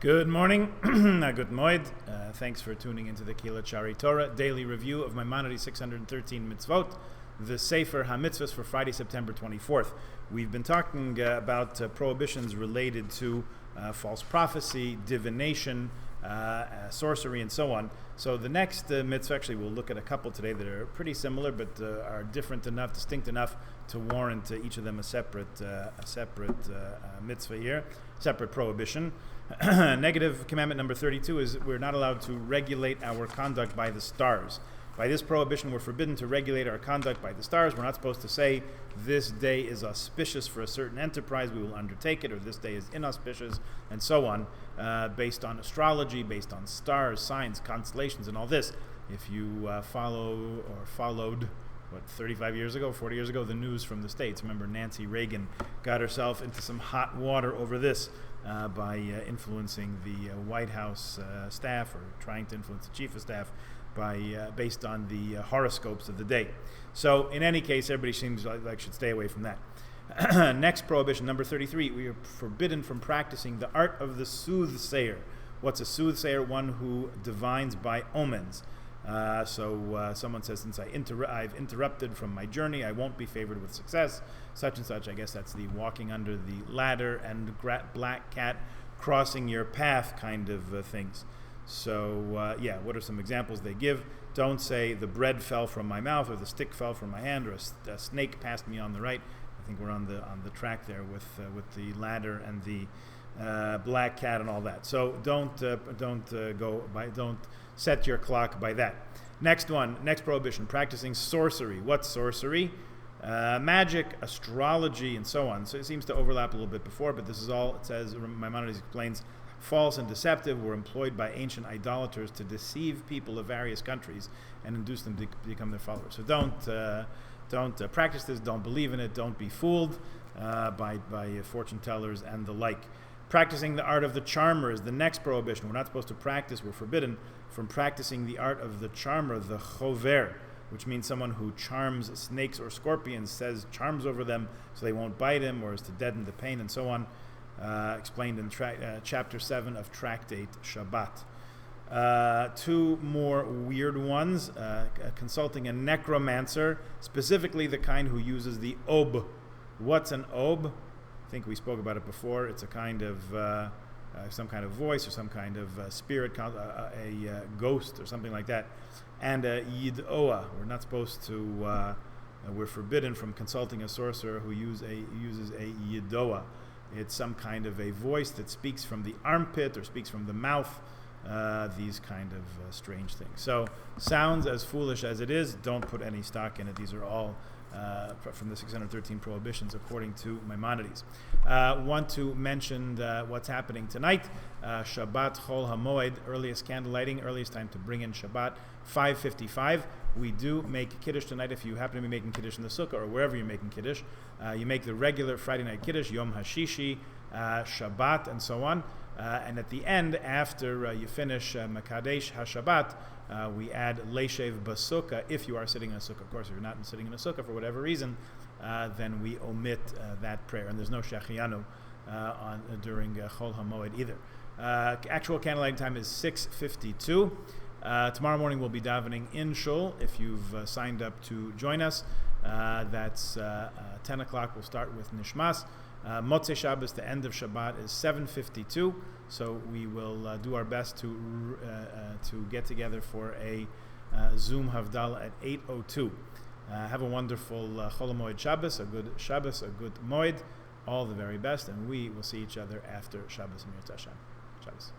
Good morning, good moed. Thanks for tuning into the Kila Chari Torah daily review of Maimonides' 613 mitzvot, the Sefer HaMitzvahs for Friday, September 24th. We've been talking about prohibitions related to false prophecy, divination, sorcery, and so on. So the next mitzvah, actually we'll look at a couple today that are pretty similar but are different enough, distinct enough to warrant each of them a separate mitzvah here, separate prohibition. Negative commandment number 32 is we're not allowed to regulate our conduct by the stars. By this prohibition, we're forbidden to regulate our conduct by the stars. We're not supposed to say this day is auspicious for a certain enterprise, we will undertake it, or this day is inauspicious, and so on, based on astrology, based on stars, signs, constellations, and all this. If you followed 35 years ago, 40 years ago, the news from the States. Remember, Nancy Reagan got herself into some hot water over this by influencing the White House staff, or trying to influence the chief of staff, based on the horoscopes of the day. So, in any case, everybody seems like should stay away from that. Next prohibition, number 33, we are forbidden from practicing the art of the soothsayer. What's a soothsayer? One who divines by omens. So someone says, since I've interrupted from my journey, I won't be favored with success, such and such. I guess that's the walking under the ladder and black cat crossing your path kind of things. So, what are some examples they give? Don't say the bread fell from my mouth, or the stick fell from my hand, or a snake passed me on the right. I think we're on the track there with the ladder and the black cat and all that. So don't set your clock by that. Next prohibition, practicing sorcery. What's sorcery? Magic, astrology, and so on. So it seems to overlap a little bit before, but this is all, it says, Maimonides explains, false and deceptive were employed by ancient idolaters to deceive people of various countries and induce them to become their followers. So don't practice this, don't believe in it, don't be fooled by fortune tellers and the like. Practicing the art of the charmer is the next prohibition. We're not supposed to practice, we're forbidden from practicing the art of the charmer, the chover, which means someone who charms snakes or scorpions, says charms over them so they won't bite him, or is to deaden the pain, and so on, explained in chapter 7 of Tractate Shabbat. Two more weird ones, consulting a necromancer, specifically the kind who uses the ob. What's an ob? I think we spoke about it before. It's a kind of some kind of voice or some kind of spirit, a ghost or something like that. And a yidoa. We're not supposed to. We're forbidden from consulting a sorcerer who uses a yidoa. It's some kind of a voice that speaks from the armpit or speaks from the mouth. These kind of strange things. So sounds as foolish as it is. Don't put any stock in it. These are all from the 613 prohibitions according to Maimonides. Want to mention what's happening tonight. Shabbat Chol HaMoed, earliest candle lighting, earliest time to bring in Shabbat, 5:55. We do make Kiddush tonight. If you happen to be making Kiddush in the Sukkah or wherever you're making Kiddush, you make the regular Friday night Kiddush, Yom HaShishi, Shabbat, and so on. And at the end, after you finish Makadesh HaShabbat, we add Leishev Basukkah if you are sitting in a sukkah. Of course, if you're not sitting in a sukkah for whatever reason, then we omit that prayer. And there's no Shechianu during Chol HaMoed either. Actual candlelight time is 6:52. Tomorrow morning we'll be davening in Shul. If you've signed up to join us, that's 10 o'clock. We'll start with Nishmas. Motzei Shabbos, the end of Shabbat, is 7:52. So we will do our best to get together for a Zoom Havdalah at 8:02. Have a wonderful Chol HaMoed Shabbos, a good Shabbos, a good Moed. All the very best, and we will see each other after Shabbos and Yirtzeh Hashem. Shabbos.